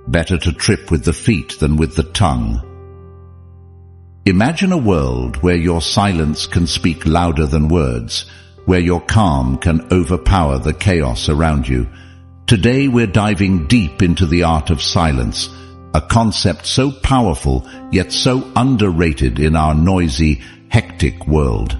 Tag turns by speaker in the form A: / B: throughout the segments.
A: Better to trip with the feet than with the tongue. Imagine a world where your silence can speak louder than words, where your calm can overpower the chaos around you. Today we're diving deep into the art of silence, a concept so powerful yet so underrated in our noisy, hectic world.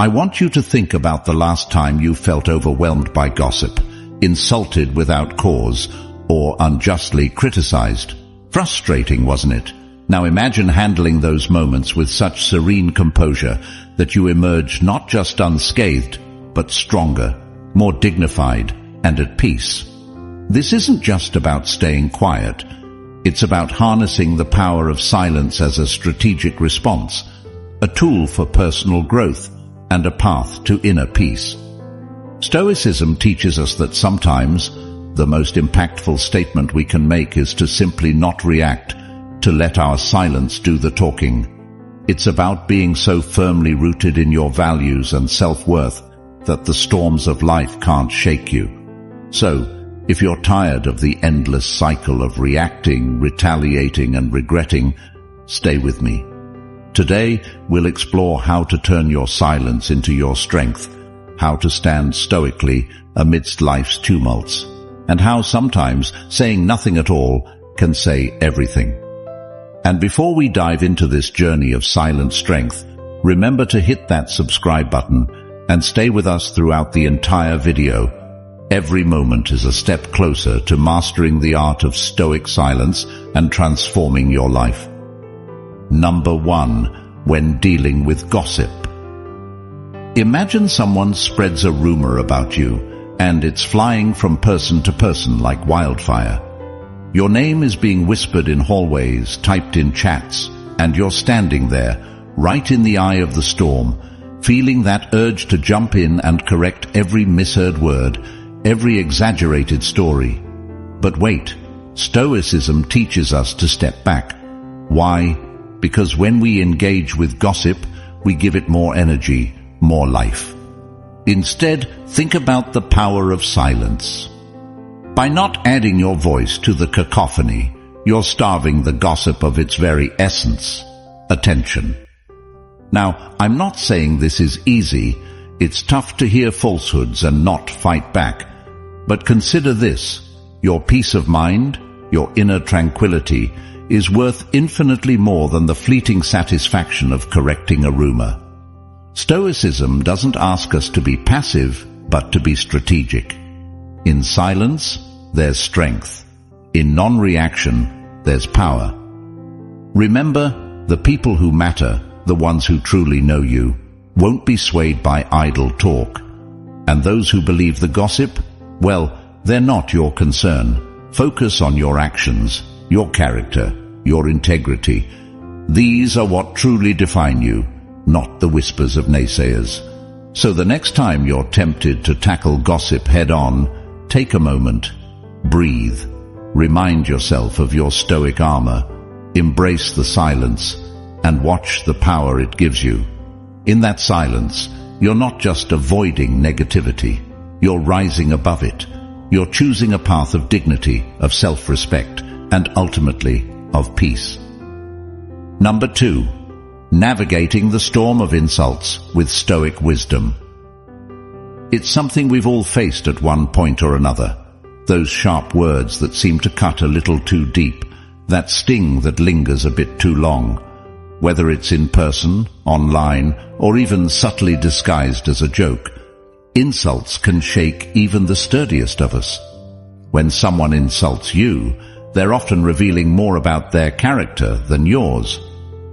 A: I want you to think about the last time you felt overwhelmed by gossip, insulted without cause, or unjustly criticized. Frustrating, wasn't it? Now imagine handling those moments with such serene composure that you emerge not just unscathed, but stronger, more dignified, and at peace. This isn't just about staying quiet. It's about harnessing the power of silence as a strategic response, a tool for personal growth, and a path to inner peace. Stoicism teaches us that sometimes the most impactful statement we can make is to simply not react, to let our silence do the talking. It's about being so firmly rooted in your values and self-worth that the storms of life can't shake you. So, if you're tired of the endless cycle of reacting, retaliating, and regretting, stay with me. Today, we'll explore how to turn your silence into your strength, how to stand stoically amidst life's tumults, and how sometimes saying nothing at all can say everything. And before we dive into this journey of silent strength, remember to hit that subscribe button and stay with us throughout the entire video. Every moment is a step closer to mastering the art of stoic silence and transforming your life. Number 1. When dealing with gossip. Imagine someone spreads a rumor about you, and it's flying from person to person like wildfire. Your name is being whispered in hallways, typed in chats, and you're standing there, right in the eye of the storm, feeling that urge to jump in and correct every misheard word, every exaggerated story. But wait, Stoicism teaches us to step back. Why? Because when we engage with gossip, we give it more energy, more life. Instead, think about the power of silence. By not adding your voice to the cacophony, you're starving the gossip of its very essence, attention. Now, I'm not saying this is easy. It's tough to hear falsehoods and not fight back. But consider this: your peace of mind, your inner tranquility, is worth infinitely more than the fleeting satisfaction of correcting a rumor. Stoicism doesn't ask us to be passive, but to be strategic. In silence, there's strength. In non-reaction, there's power. Remember, the people who matter, the ones who truly know you, won't be swayed by idle talk. And those who believe the gossip, well, they're not your concern. Focus on your actions, your character, your integrity. These are what truly define you, not the whispers of naysayers. So the next time you're tempted to tackle gossip head-on, take a moment, breathe, remind yourself of your stoic armor, embrace the silence, and watch the power it gives you. In that silence, you're not just avoiding negativity, you're rising above it. You're choosing a path of dignity, of self-respect, and ultimately, of peace. Number 2. Navigating the storm of insults with stoic wisdom. It's something we've all faced at one point or another. Those sharp words that seem to cut a little too deep, that sting that lingers a bit too long. Whether it's in person, online, or even subtly disguised as a joke, insults can shake even the sturdiest of us. When someone insults you, they're often revealing more about their character than yours.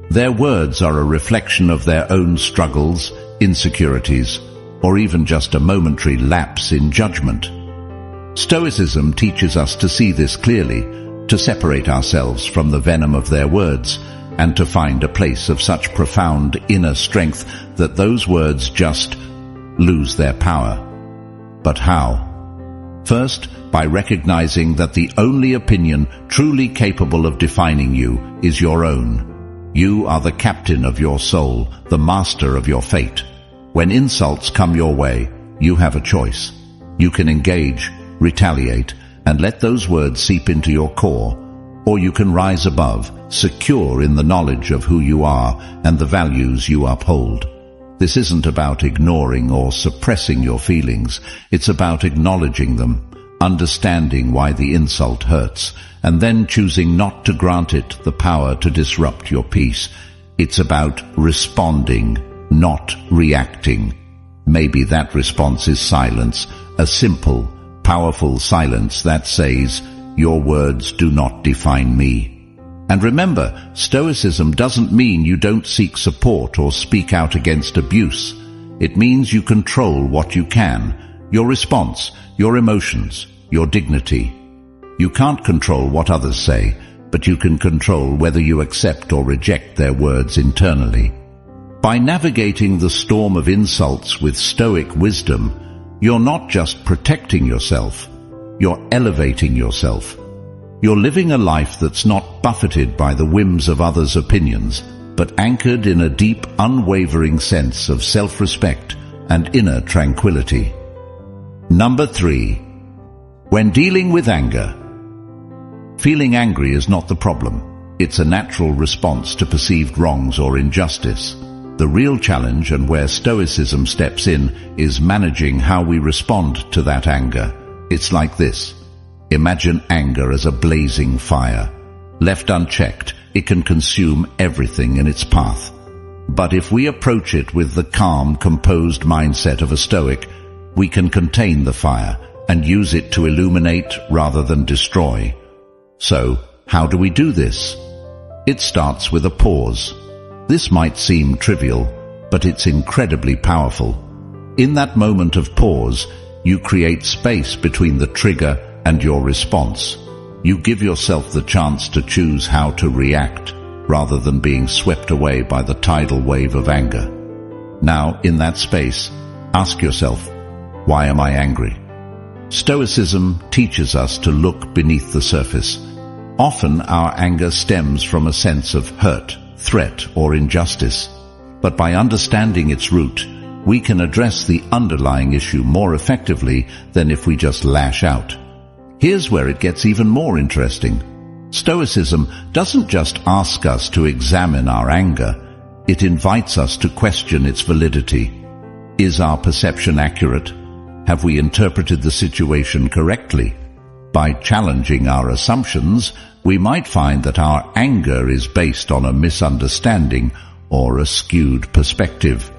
A: Their words are a reflection of their own struggles, insecurities, or even just a momentary lapse in judgment. Stoicism teaches us to see this clearly, to separate ourselves from the venom of their words, and to find a place of such profound inner strength that those words just lose their power. But how? First, by recognizing that the only opinion truly capable of defining you is your own. You are the captain of your soul, the master of your fate. When insults come your way, you have a choice. You can engage, retaliate, and let those words seep into your core, or you can rise above, secure in the knowledge of who you are and the values you uphold. This isn't about ignoring or suppressing your feelings. It's about acknowledging them, understanding why the insult hurts, and then choosing not to grant it the power to disrupt your peace. It's about responding, not reacting. Maybe that response is silence, a simple, powerful silence that says, "Your words do not define me." And remember, Stoicism doesn't mean you don't seek support or speak out against abuse. It means you control what you can, your response, your emotions, your dignity. You can't control what others say, but you can control whether you accept or reject their words internally. By navigating the storm of insults with Stoic wisdom, you're not just protecting yourself, you're elevating yourself. You're living a life that's not buffeted by the whims of others' opinions, but anchored in a deep, unwavering sense of self-respect and inner tranquility. Number 3. When dealing with anger. Feeling angry is not the problem. It's a natural response to perceived wrongs or injustice. The real challenge, and where Stoicism steps in, is managing how we respond to that anger. It's like this. Imagine anger as a blazing fire. Left unchecked, it can consume everything in its path. But if we approach it with the calm, composed mindset of a Stoic, we can contain the fire and use it to illuminate rather than destroy. So, how do we do this? It starts with a pause. This might seem trivial, but it's incredibly powerful. In that moment of pause, you create space between the trigger and your response. You give yourself the chance to choose how to react, rather than being swept away by the tidal wave of anger. Now, in that space, ask yourself, why am I angry? Stoicism teaches us to look beneath the surface. Often our anger stems from a sense of hurt, threat, or injustice. But by understanding its root, we can address the underlying issue more effectively than if we just lash out. Here's where it gets even more interesting. Stoicism doesn't just ask us to examine our anger, it invites us to question its validity. Is our perception accurate? Have we interpreted the situation correctly? By challenging our assumptions, we might find that our anger is based on a misunderstanding or a skewed perspective.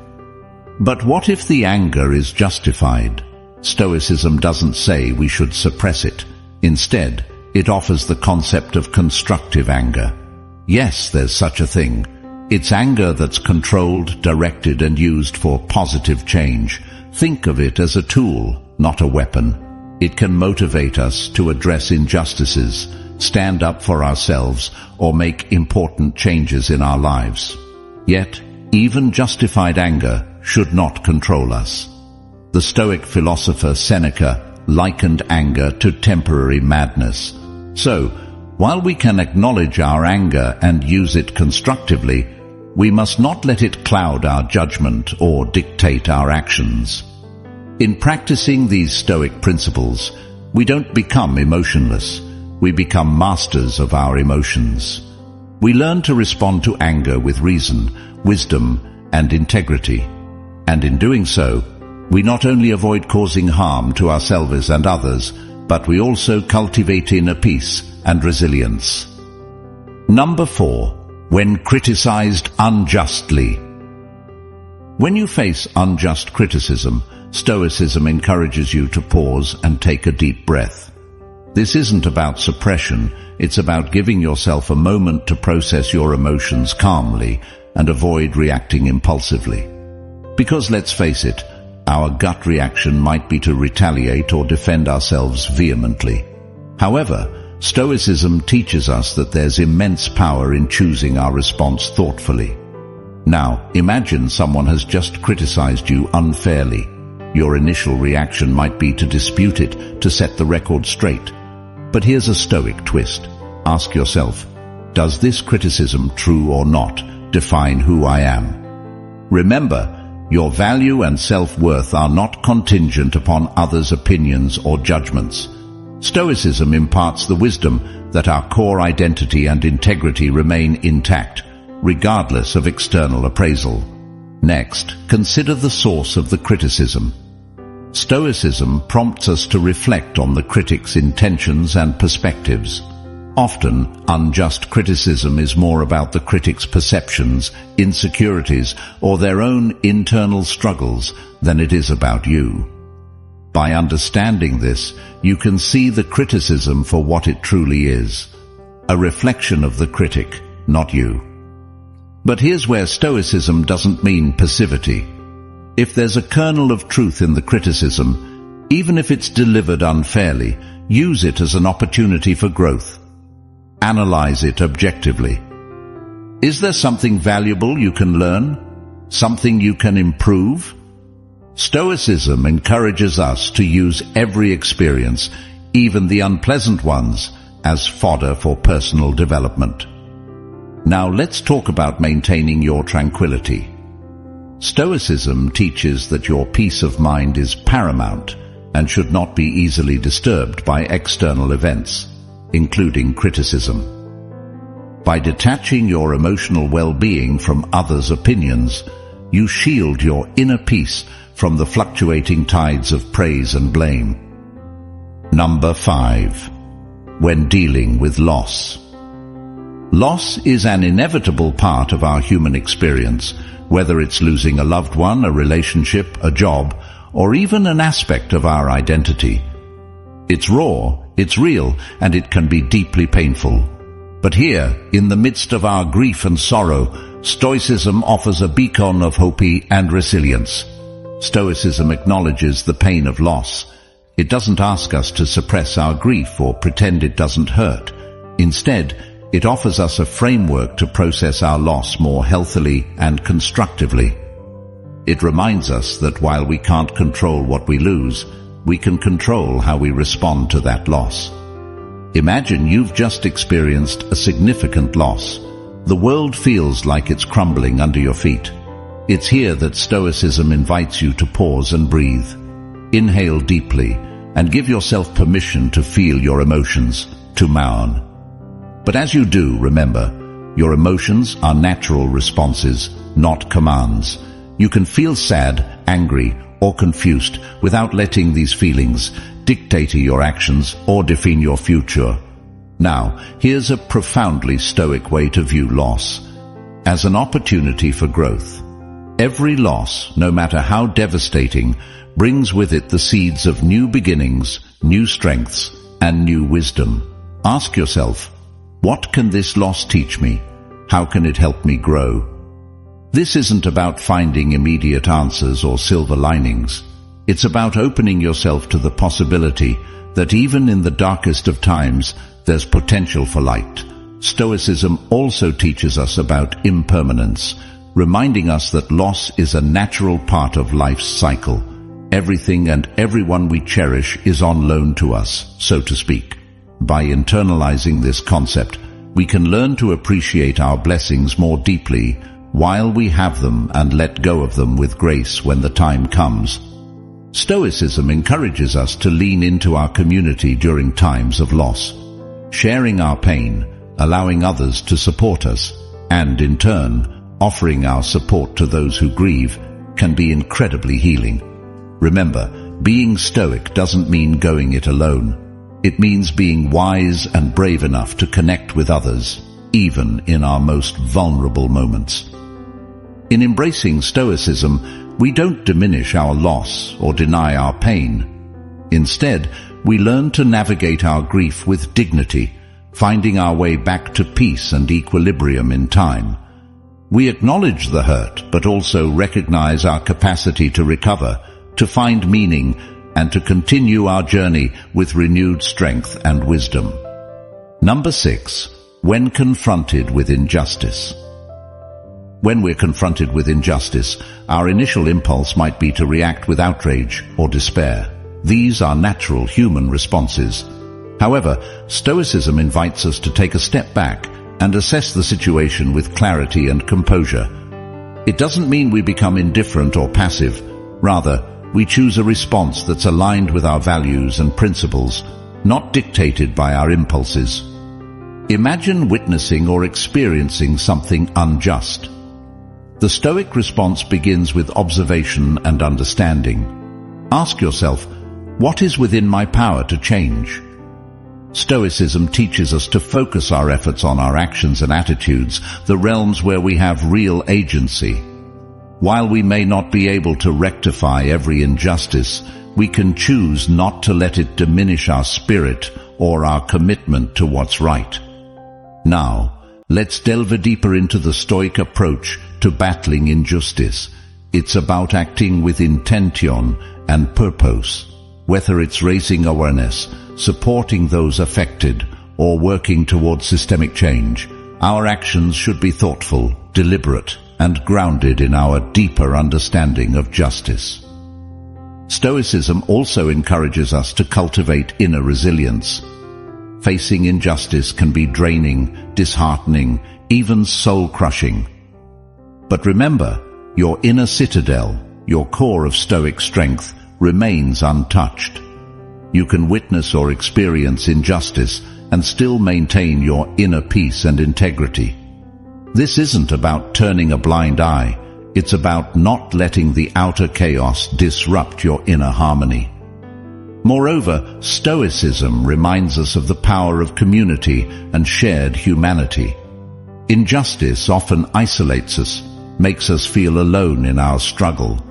A: But what if the anger is justified? Stoicism doesn't say we should suppress it. Instead, it offers the concept of constructive anger. Yes, there's such a thing. It's anger that's controlled, directed, and used for positive change. Think of it as a tool, not a weapon. It can motivate us to address injustices, stand up for ourselves, or make important changes in our lives. Yet, even justified anger should not control us. The Stoic philosopher Seneca likened anger to temporary madness. So, while we can acknowledge our anger and use it constructively, we must not let it cloud our judgment or dictate our actions. In practicing these Stoic principles, we don't become emotionless. We become masters of our emotions. We learn to respond to anger with reason, wisdom, and integrity. And in doing so, we not only avoid causing harm to ourselves and others, but we also cultivate inner peace and resilience. Number 4. When criticized unjustly. When you face unjust criticism, Stoicism encourages you to pause and take a deep breath. This isn't about suppression, it's about giving yourself a moment to process your emotions calmly and avoid reacting impulsively. Because let's face it, our gut reaction might be to retaliate or defend ourselves vehemently. However, Stoicism teaches us that there's immense power in choosing our response thoughtfully. Now, imagine someone has just criticized you unfairly. Your initial reaction might be to dispute it, to set the record straight. But here's a Stoic twist. Ask yourself, does this criticism, true or not, define who I am? Remember, your value and self-worth are not contingent upon others' opinions or judgments. Stoicism imparts the wisdom that our core identity and integrity remain intact, regardless of external appraisal. Next, consider the source of the criticism. Stoicism prompts us to reflect on the critic's intentions and perspectives. Often, unjust criticism is more about the critic's perceptions, insecurities, or their own internal struggles than it is about you. By understanding this, you can see the criticism for what it truly is, a reflection of the critic, not you. But here's where Stoicism doesn't mean passivity. If there's a kernel of truth in the criticism, even if it's delivered unfairly, use it as an opportunity for growth. Analyze it objectively. Is there something valuable you can learn? Something you can improve? Stoicism encourages us to use every experience, even the unpleasant ones, as fodder for personal development. Now let's talk about maintaining your tranquility. Stoicism teaches that your peace of mind is paramount and should not be easily disturbed by external events, including criticism. By detaching your emotional well-being from others' opinions, you shield your inner peace from the fluctuating tides of praise and blame. Number 5. When dealing with loss. Loss is an inevitable part of our human experience, whether it's losing a loved one, a relationship, a job, or even an aspect of our identity. It's raw, it's real, and it can be deeply painful. But here, in the midst of our grief and sorrow, Stoicism offers a beacon of hope and resilience. Stoicism acknowledges the pain of loss. It doesn't ask us to suppress our grief or pretend it doesn't hurt. Instead, it offers us a framework to process our loss more healthily and constructively. It reminds us that while we can't control what we lose, we can control how we respond to that loss. Imagine you've just experienced a significant loss. The world feels like it's crumbling under your feet. It's here that Stoicism invites you to pause and breathe. Inhale deeply and give yourself permission to feel your emotions, to mourn. But as you do, remember, your emotions are natural responses, not commands. You can feel sad, angry, or confused without letting these feelings dictate your actions or define your future. Now, here's a profoundly Stoic way to view loss: as an opportunity for growth. Every loss, no matter how devastating, brings with it the seeds of new beginnings, new strengths, and new wisdom. Ask yourself, what can this loss teach me? How can it help me grow? This isn't about finding immediate answers or silver linings. It's about opening yourself to the possibility that even in the darkest of times, there's potential for light. Stoicism also teaches us about impermanence, reminding us that loss is a natural part of life's cycle. Everything and everyone we cherish is on loan to us, so to speak. By internalizing this concept, we can learn to appreciate our blessings more deeply while we have them and let go of them with grace when the time comes. Stoicism encourages us to lean into our community during times of loss, sharing our pain, allowing others to support us, and in turn, offering our support to those who grieve can be incredibly healing. Remember, being Stoic doesn't mean going it alone. It means being wise and brave enough to connect with others, even in our most vulnerable moments. In embracing Stoicism, we don't diminish our loss or deny our pain. Instead, we learn to navigate our grief with dignity, finding our way back to peace and equilibrium in time. We acknowledge the hurt, but also recognize our capacity to recover, to find meaning, and to continue our journey with renewed strength and wisdom. Number 6. When confronted with injustice. When we're confronted with injustice, our initial impulse might be to react with outrage or despair. These are natural human responses. However, Stoicism invites us to take a step back and assess the situation with clarity and composure. It doesn't mean we become indifferent or passive. Rather, we choose a response that's aligned with our values and principles. not dictated by our impulses. Imagine witnessing or experiencing something unjust. The Stoic response begins with observation and understanding. Ask yourself, what is within my power to change? Stoicism teaches us to focus our efforts on our actions and attitudes, the realms where we have real agency. While we may not be able to rectify every injustice, we can choose not to let it diminish our spirit or our commitment to what's right. Now, let's delve deeper into the Stoic approach to battling injustice. It's about acting with intention and purpose. Whether it's raising awareness, supporting those affected, or working towards systemic change, our actions should be thoughtful, deliberate, and grounded in our deeper understanding of justice. Stoicism also encourages us to cultivate inner resilience. Facing injustice can be draining, disheartening, even soul-crushing. But remember, your inner citadel, your core of Stoic strength, remains untouched. You can witness or experience injustice and still maintain your inner peace and integrity. This isn't about turning a blind eye. It's about not letting the outer chaos disrupt your inner harmony. Moreover, Stoicism reminds us of the power of community and shared humanity. Injustice often isolates us, makes us feel alone in our struggle.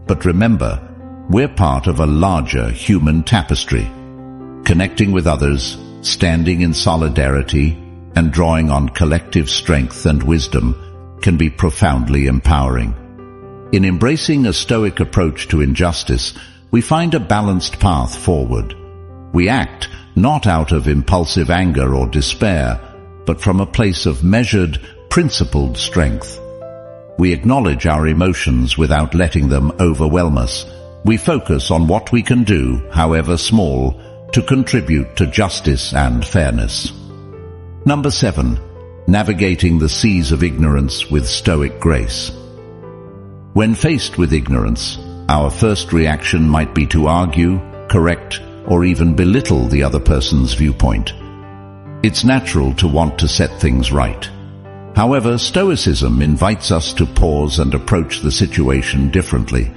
A: But remember, we're part of a larger human tapestry. Connecting with others, standing in solidarity, and drawing on collective strength and wisdom can be profoundly empowering. In embracing a Stoic approach to injustice, we find a balanced path forward. We act not out of impulsive anger or despair, but from a place of measured, principled strength. We acknowledge our emotions without letting them overwhelm us. We focus on what we can do, however small, to contribute to justice and fairness. Number 7. Navigating the seas of ignorance with Stoic grace. When faced with ignorance, our first reaction might be to argue, correct, or even belittle the other person's viewpoint. It's natural to want to set things right. However, Stoicism invites us to pause and approach the situation differently.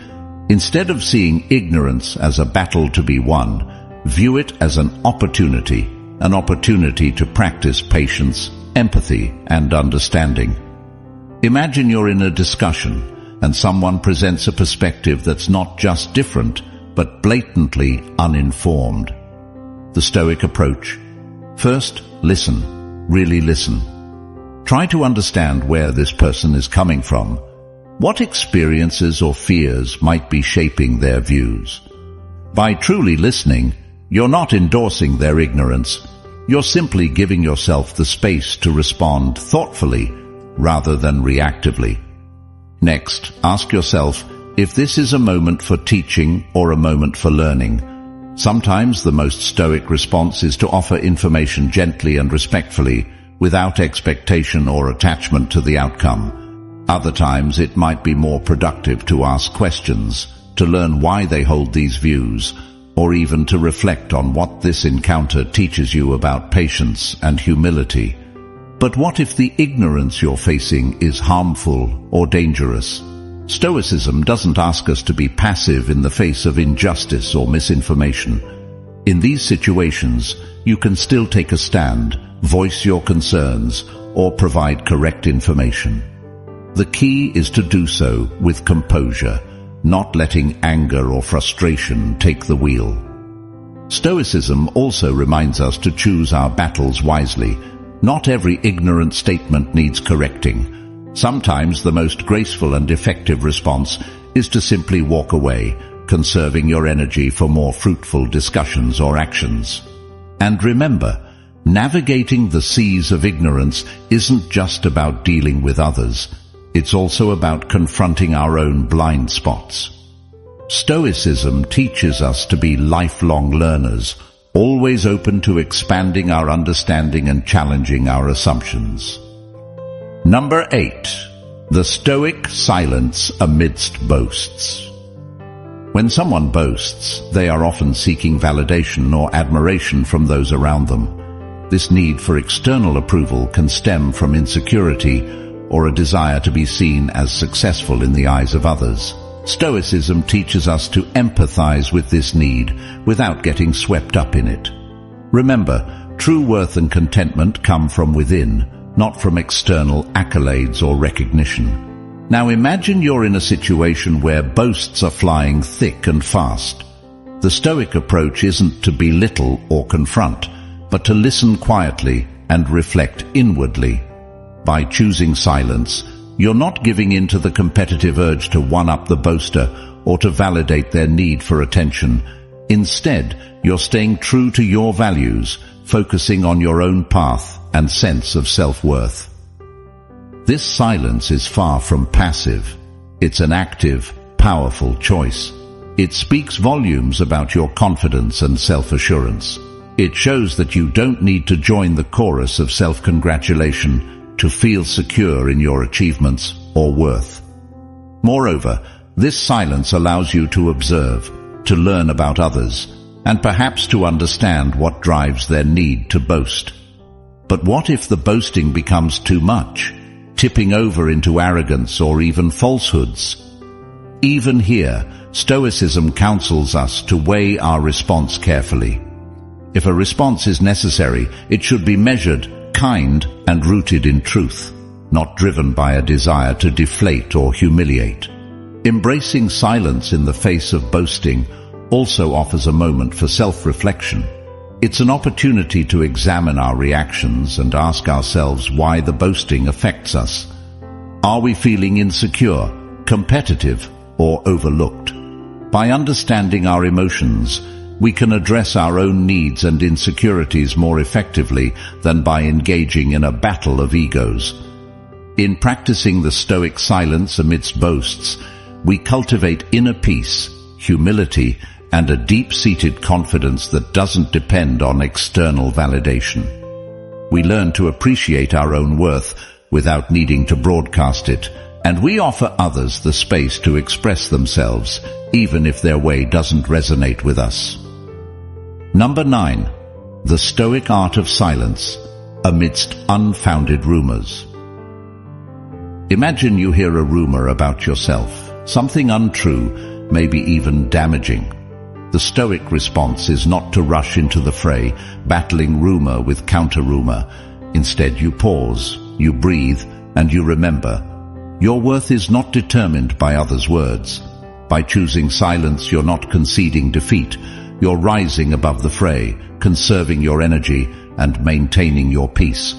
A: Instead of seeing ignorance as a battle to be won, view it as an opportunity to practice patience, empathy, and understanding. Imagine you're in a discussion and someone presents a perspective that's not just different, but blatantly uninformed. The Stoic approach. First, listen. Really listen. Try to understand where this person is coming from. What experiences or fears might be shaping their views? By truly listening, you're not endorsing their ignorance. You're simply giving yourself the space to respond thoughtfully rather than reactively. Next, ask yourself if this is a moment for teaching or a moment for learning. Sometimes the most Stoic response is to offer information gently and respectfully, without expectation or attachment to the outcome. Other times it might be more productive to ask questions, to learn why they hold these views, or even to reflect on what this encounter teaches you about patience and humility. But what if the ignorance you're facing is harmful or dangerous? Stoicism doesn't ask us to be passive in the face of injustice or misinformation. In these situations, you can still take a stand, voice your concerns, or provide correct information. The key is to do so with composure, not letting anger or frustration take the wheel. Stoicism also reminds us to choose our battles wisely. Not every ignorant statement needs correcting. Sometimes the most graceful and effective response is to simply walk away, conserving your energy for more fruitful discussions or actions. And remember, navigating the seas of ignorance isn't just about dealing with others. It's also about confronting our own blind spots. Stoicism teaches us to be lifelong learners, always open to expanding our understanding and challenging our assumptions. Number 8. The Stoic silence amidst boasts. When someone boasts, they are often seeking validation or admiration from those around them. This need for external approval can stem from insecurity or a desire to be seen as successful in the eyes of others. Stoicism teaches us to empathize with this need without getting swept up in it. Remember, true worth and contentment come from within, not from external accolades or recognition. Now imagine you're in a situation where boasts are flying thick and fast. The Stoic approach isn't to belittle or confront, but to listen quietly and reflect inwardly. By choosing silence, you're not giving in to the competitive urge to one-up the boaster or to validate their need for attention. Instead, you're staying true to your values, focusing on your own path and sense of self-worth. This silence is far from passive. It's an active, powerful choice. It speaks volumes about your confidence and self-assurance. It shows that you don't need to join the chorus of self-congratulation to feel secure in your achievements or worth. Moreover, this silence allows you to observe, to learn about others, and perhaps to understand what drives their need to boast. But what if the boasting becomes too much, tipping over into arrogance or even falsehoods? Even here, Stoicism counsels us to weigh our response carefully. If a response is necessary, it should be measured, kind, and rooted in truth, not driven by a desire to deflate or humiliate. Embracing silence in the face of boasting also offers a moment for self-reflection. It's an opportunity to examine our reactions and ask ourselves why the boasting affects us. Are we feeling insecure, competitive, or overlooked? By understanding our emotions, we can address our own needs and insecurities more effectively than by engaging in a battle of egos. In practicing the Stoic silence amidst boasts, we cultivate inner peace, humility, and a deep-seated confidence that doesn't depend on external validation. We learn to appreciate our own worth without needing to broadcast it, and we offer others the space to express themselves, even if their way doesn't resonate with us. Number 9. The Stoic art of silence amidst unfounded rumors. Imagine you hear a rumor about yourself, something untrue, maybe even damaging. The Stoic response is not to rush into the fray, battling rumor with counter-rumor. Instead, you pause, you breathe, and you remember. Your worth is not determined by others' words. By choosing silence, you're not conceding defeat. You're rising above the fray, conserving your energy, and maintaining your peace.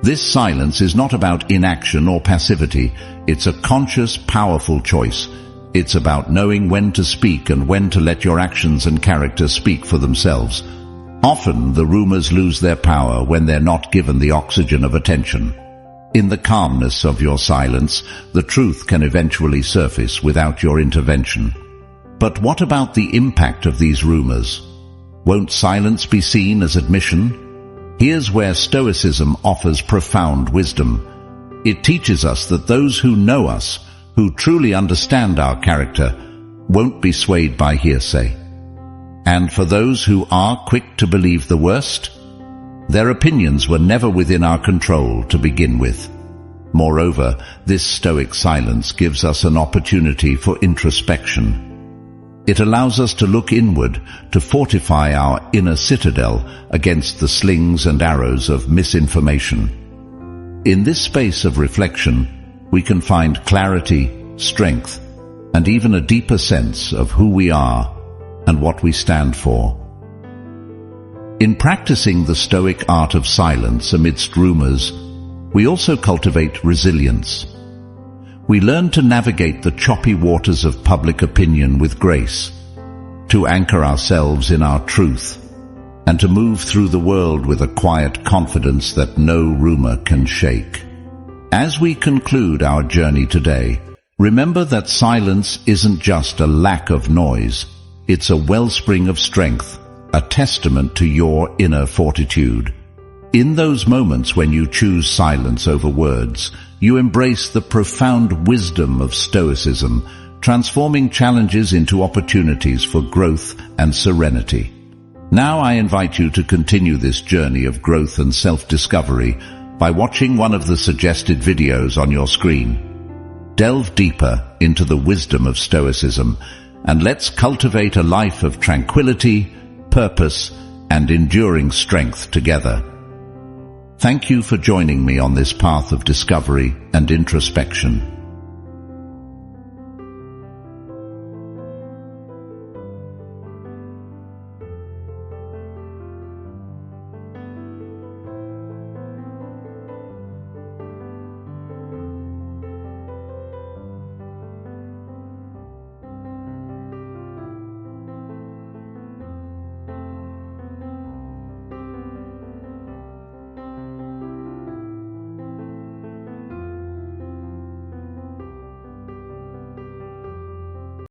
A: This silence is not about inaction or passivity. It's a conscious, powerful choice. It's about knowing when to speak and when to let your actions and character speak for themselves. Often, the rumors lose their power when they're not given the oxygen of attention. In the calmness of your silence, the truth can eventually surface without your intervention. But what about the impact of these rumors? Won't silence be seen as admission? Here's where Stoicism offers profound wisdom. It teaches us that those who know us, who truly understand our character, won't be swayed by hearsay. And for those who are quick to believe the worst, their opinions were never within our control to begin with. Moreover, this Stoic silence gives us an opportunity for introspection. It allows us to look inward, to fortify our inner citadel against the slings and arrows of misinformation. In this space of reflection, we can find clarity, strength, and even a deeper sense of who we are and what we stand for. In practicing the Stoic art of silence amidst rumors, we also cultivate resilience. We learn to navigate the choppy waters of public opinion with grace, to anchor ourselves in our truth, and to move through the world with a quiet confidence that no rumor can shake. As we conclude our journey today, remember that silence isn't just a lack of noise, it's a wellspring of strength, a testament to your inner fortitude. In those moments when you choose silence over words, you embrace the profound wisdom of Stoicism, transforming challenges into opportunities for growth and serenity. Now I invite you to continue this journey of growth and self-discovery by watching one of the suggested videos on your screen. Delve deeper into the wisdom of Stoicism, and let's cultivate a life of tranquility, purpose, and enduring strength together. Thank you for joining me on this path of discovery and introspection.